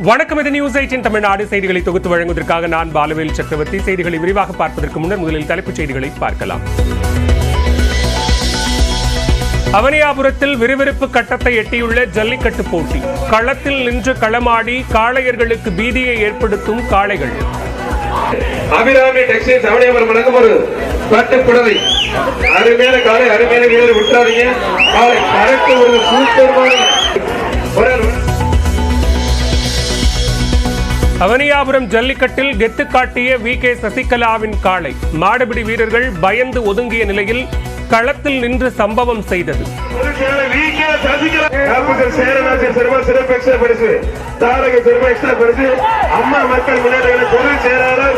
வணக்கம். இது நியூஸ் 18 தமிழ்நாடு செய்திகளை தொகுத்து வழங்குவதற்காக நான் பாலவேல் சக்கரவர்த்தி. செய்திகளை விரிவாக பார்ப்பதற்கு முன்னர் முதலில் தலைப்புச் செய்திகளை பார்க்கலாம். அவனியாபுரத்தில் விறுவிறுப்பு கட்டத்தை எட்டியுள்ள ஜல்லிக்கட்டு போட்டி. களத்தில் நின்று களமாடி காளையர்களுக்கு பீதியை ஏற்படுத்தும் காளைகள். அபிராமி டெக்ஸ்டைல்ஸ் அவனியாபுரம் வழங்கும் ஒரு பட்டு புடவை. அருமையான காலை, அருமையான வீரர் விட்டுறாதீங்க. காலை கரெக்ட் ஒரு சூப்பர்மான அவனியாபுரம் ஜல்லிக்கட்டில் கெத்து காட்டிய வி.கே. சசிகலாவின் காளை. மாடுபிடி வீரர்கள் பயந்து ஒதுங்கிய நிலையில் களத்தில் நின்று சம்பவம் செய்தது. அம்மா மக்கள் முன்னேற்ற பொதுச் செயலாளர்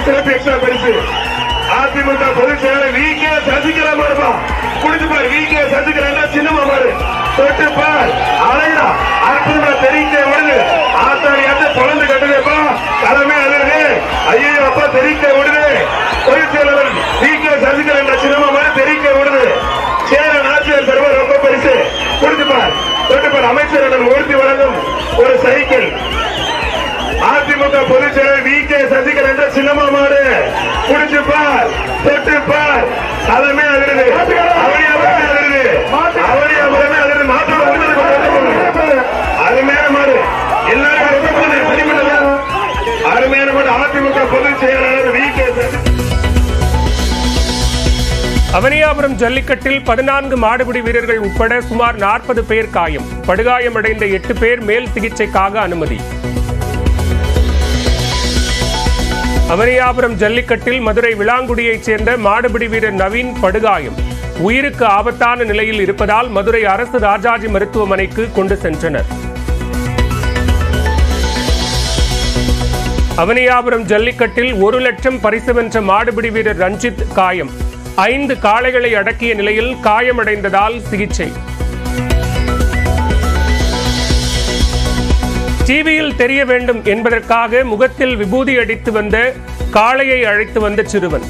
சிறப்பு எக்ஸ்ட்ரா பரிசு அதிமுக பொதுச் செயலாளர் வி.கே. சசிகலா மாடுபா குடிச்சுப்பார். வி.கே. சசிகலா சின்னமா மாடு தொட்டுப்பார் அலையா அற்புதமா தெரிவிக்க விடுது. ஆத்தாடி அந்த குழந்தை கட்டுதுப்பா தலைமை அழுது. ஐயோ அப்பா தெரிவிக்க விடுது. பொதுச் செயலாளர் வி.கே. சசிகலா என்ற சின்னமா மாடு தெரிவிக்க விடுது. சேரன் ஆட்சியர் சர்வர் ரொம்ப பரிசு குடிச்சுப்பார் தொட்டுப்பார். அமைச்சர் மூர்த்தி வழங்கும் ஒரு சைக்கிள். அதிமுக பொதுச் செயலாளர் வி.கே. சசிகலா என்ற சின்னமா மாடு குடிச்சுப்பார் தொட்டுப்பார் தலைமை அழுது. அவனியாபுரமே அழுது. அவனியாபுரமே அழுது. மாற்றோட அருமையான மாடு. எல்லாரும் அருமையான மாடு. அதிமுக பொதுச் செயலாளர் வி.கே. அவனியாபுரம் ஜல்லிக்கட்டில் 14 மாடுபிடி வீரர்கள் உட்பட சுமார் 40 பேர் காயம். படுகாயமடைந்த 8 பேர் மேல் சிகிச்சைக்காக அனுமதி. அவனியாபுரம் ஜல்லிக்கட்டில் மதுரை விளாங்குடியைச் சேர்ந்த மாடுபிடி வீரர் நவீன் படுகாயம். உயிருக்கு ஆபத்தான நிலையில் இருப்பதால் மதுரை அரசு ராஜாஜி மருத்துவமனைக்கு கொண்டு சென்றனர். அவனியாபுரம் ஜல்லிக்கட்டில் 1 லட்சம் பரிசு வென்ற மாடுபிடி வீரர் ரஞ்சித் காயம். 5 காளைகளை அடக்கிய நிலையில் காயமடைந்ததால் சிகிச்சை. டிவியில் தெரிய வேண்டும் என்பதற்காக முகத்தில் விபூதி அடித்து வந்த காளையை அழைத்து வந்த சிறுவன்.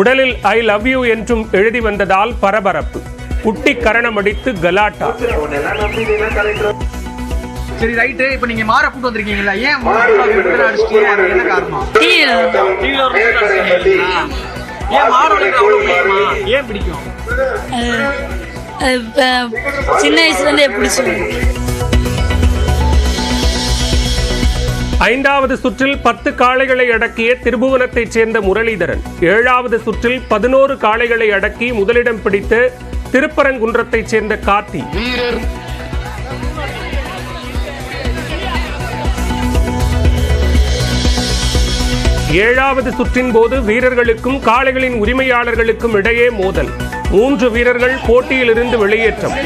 உடலில் ஐ லவ் யூ என்றும் எழுதி வந்ததால் பரபரப்பு. குட்டி கரணம் அடித்து கலாட்டா. சரி ரைட். இப்போ நீங்க மாற கூட்டு வந்திருக்கீங்களா? ஏன் அடிச்சிட்டீங்க? என்ன காரணம்? ஏன் மாற ஏன் பிடிக்கும்? சின்ன வயசுல இருந்தே பிடிச்சது. 5வது சுற்றில் 10 காளைகளை அடக்கிய திருபுவனத்தைச் சேர்ந்த முரளிதரன். 7வது சுற்றில் 11 காளைகளை அடக்கி முதலிடம் பிடித்த திருப்பரங்குன்றத்தைச் சேர்ந்த கார்த்தி. 7வது சுற்றின் போது வீரர்களுக்கும் காளைகளின் உரிமையாளர்களுக்கும் இடையே மோதல். 3 வீரர்கள் போட்டியில் இருந்து வெளியேற்றம்.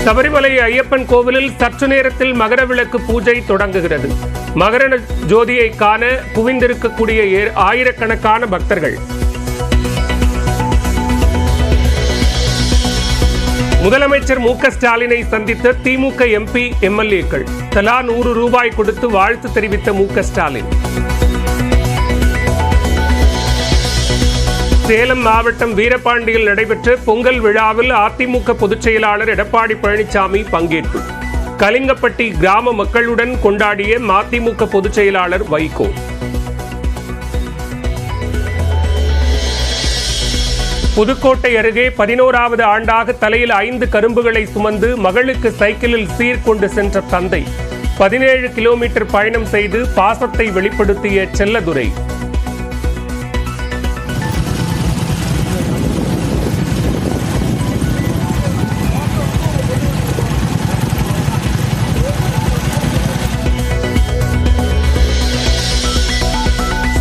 சபரிமலை ஐயப்பன் கோவிலில் சற்று நேரத்தில் மகர விளக்கு பூஜை தொடங்குகிறது. மகர ஜோதியை காண குவிந்திருக்கக்கூடிய ஆயிரக்கணக்கான பக்தர்கள். முதலமைச்சர் மு.க. ஸ்டாலினை சந்தித்த திமுக எம்பி எம்எல்ஏக்கள். தலா 100 ரூபாய் கொடுத்து வாழ்த்து தெரிவித்த மு.க. ஸ்டாலின். சேலம் மாவட்டம் வீரபாண்டியில் நடைபெற்ற பொங்கல் விழாவில் அதிமுக பொதுச் செயலாளர் எடப்பாடி பழனிசாமி பங்கேற்பு. கலிங்கப்பட்டி கிராம மக்களுடன் கொண்டாடிய மதிமுக பொதுச் செயலாளர் வைகோ. புதுக்கோட்டை அருகே 11வது ஆண்டாக தலையில் 5 கரும்புகளை சுமந்து மகளுக்கு சைக்கிளில் சீர்கொண்டு சென்ற தந்தை. 17 கிலோமீட்டர் பயணம் செய்து பாசத்தை வெளிப்படுத்திய செல்லதுரை.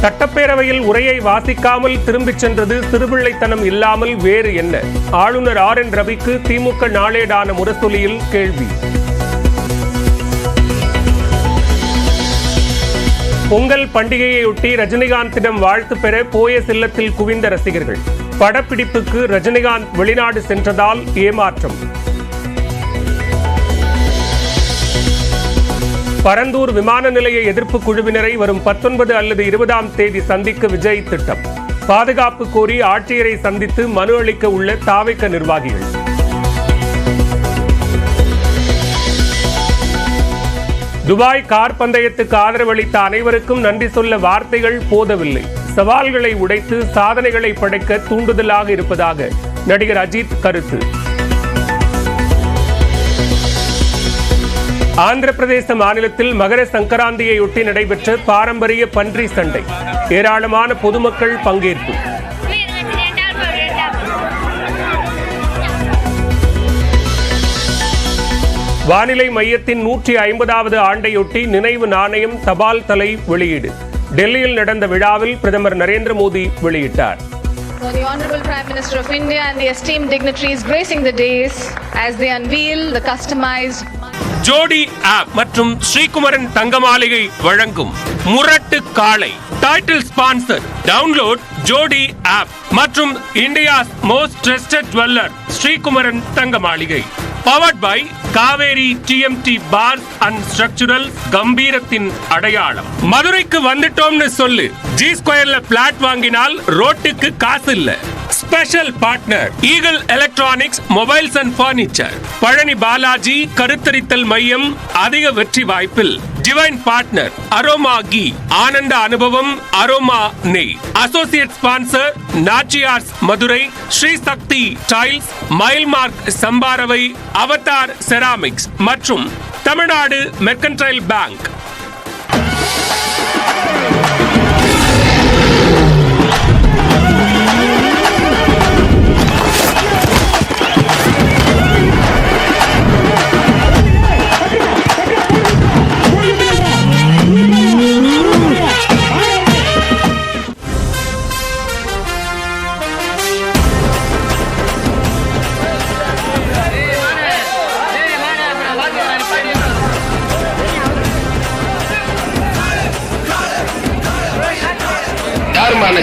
சட்டப்பேரவையில் உரையை வாசிக்காமல் திரும்பிச் சென்றது சிறுபிள்ளைத்தனம் இல்லாமல் வேறு என்ன? ஆளுநர் ஆர்.என். ரவிக்கு திமுக நாளேடான முரசொலியில் கேள்வி. பொங்கல் பண்டிகையையொட்டி ரஜினிகாந்திடம் வாழ்த்து பெற போயஸ் இல்லத்தில் குவிந்த ரசிகர்கள். படப்பிடிப்புக்கு ரஜினிகாந்த் வெளிநாடு சென்றதால் ஏமாற்றம். பரந்தூர் விமான நிலைய எதிர்ப்பு குழுவினரை வரும் 19 அல்லது 20ஆம் தேதி சந்திக்க விஜய் திட்டம். பாதுகாப்பு கோரி ஆட்சியரை சந்தித்து மனு அளிக்க உள்ள தாவேக நிர்வாகிகள். துபாய் கார் பந்தயத்துக்கு ஆதரவளித்த அனைவருக்கும் நன்றி சொல்ல வார்த்தைகள் போதவில்லை. சவால்களை உடைத்து சாதனைகளை படைக்க தூண்டுதலாக இருப்பதாக நடிகர் அஜித் கருத்து. ஆந்திர பிரதேச மாநிலத்தில் மகர சங்கராந்தியையொட்டி நடைபெற்ற பாரம்பரிய பன்றி சண்டை. ஏராளமான பொதுமக்கள் பங்கேற்பு. வானிலை மையத்தின் 150வது ஆண்டையொட்டி நினைவு நாணயம் தபால் தலை வெளியீடு. டெல்லியில் நடந்த விழாவில் பிரதமர் நரேந்திர மோடி வெளியிட்டார். The Honorable Prime Minister of India and the esteemed dignitaries gracing the days as they unveil the customized Jodi app மற்றும் ஸ்ரீகுமரன் தங்க மாளிகை வழங்கும் Murattu Kaalai title sponsor. Download Jodi app மற்றும் India's most trusted jeweller Sreekumaran Thanga Maligai. Powered by Kaveri TMT bars and structural கம்பீரத்தின் அடையாளம். மதுரைக்கு வந்துட்டோம்னு சொல்லு. G ஸ்கொயர்ல plot வாங்கினால் ரோட்டுக்கு காசு இல்ல. Special partner Eagle electronics mobiles and furniture. Palani Balaji கருத்தரித்தல் மையம் அதிக வெற்றி வாய்ப்பில். டிவைன் பார்ட்னர் அரோமா கீ ஆனந்த அனுபவம் அரோமா நெய். அசோசியேட் ஸ்பான்சர் நாச்சியார்ஸ் மதுரை, ஸ்ரீ சக்தி டைல்ஸ், மைல்மார்க் சம்பாரவை, அவதார் செராமிக்ஸ் மற்றும் தமிழ்நாடு மெர்கன்டைல் பேங்க்.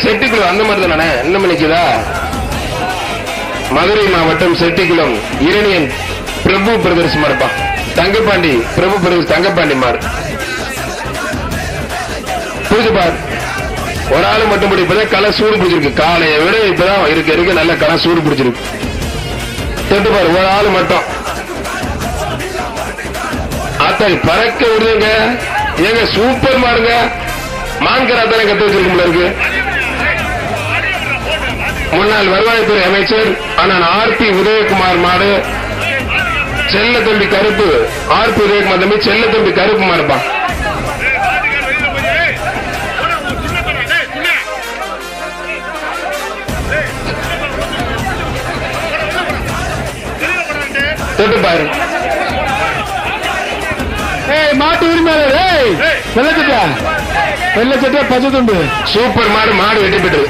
செட்டிக்குளம் அந்த மாதிரி தானே என்ன மணிக்குதா? மதுரை மாவட்டம் செட்டிக்குளம் இரணியன் பிரபு பிரதர்ஸ் மார்பா. தங்கப்பாண்டி பிரபு பிரதர்ஸ் தங்கப்பாண்டி மார் புரிஞ்சு பார். ஒரு ஆளு மட்டும் இப்பதான் களை சூடு பிடிச்சிருக்கு. காலையை விட இப்பதான் இருக்க நல்ல களை சூடு பிடிச்சிருக்கு. தொட்டு பாரு, ஒரு ஆளு மட்டும் ஆத்தாள் பறக்க விடுங்க. ஏங்க சூப்பர் மாருங்க. மான்கராத்தானே கத்து வச்சிருக்க இருக்கு. முன்னாள் வருவாய்த்துறை அமைச்சர் அண்ணன் ஆர்பி உதயகுமார் மாடு. செல்ல தம்பி கருப்பு ஆர்பி உதயகுமார் தம்பி செல்ல தம்பி கருப்பு மாடுப்பா. தொட்டு பாரு. மாட்டு உரிமையாளர் வெள்ளச்சட்டா வெள்ளச்சட்டா பச்சை துண்டு சூப்பர் மாடு. மாடு வெட்டி பெற்று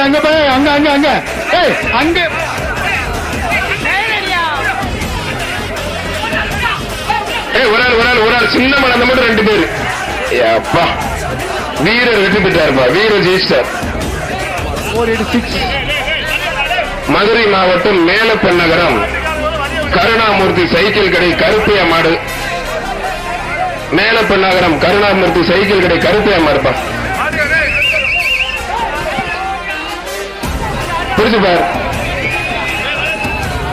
அங்க போய் அங்க அங்க அங்க அங்க ஒரு ஆள் சின்ன மலை அந்த மட்டும் 2 பேரு. அப்பா வீரர் வெற்றி பெற்றாருப்பா. வீரர் ஜெயிச்சிட்டார். மதுரை மாவட்டம் மேலப்பெண்ணகரம் கருணாமூர்த்தி சைக்கிள் கடை கருப்பையா மாடு. மேலப்பெண்ணகரம் கருணாமூர்த்தி சைக்கிள் கடை கருப்பையா மாடுப்பா. புரிஞ்சு பார்.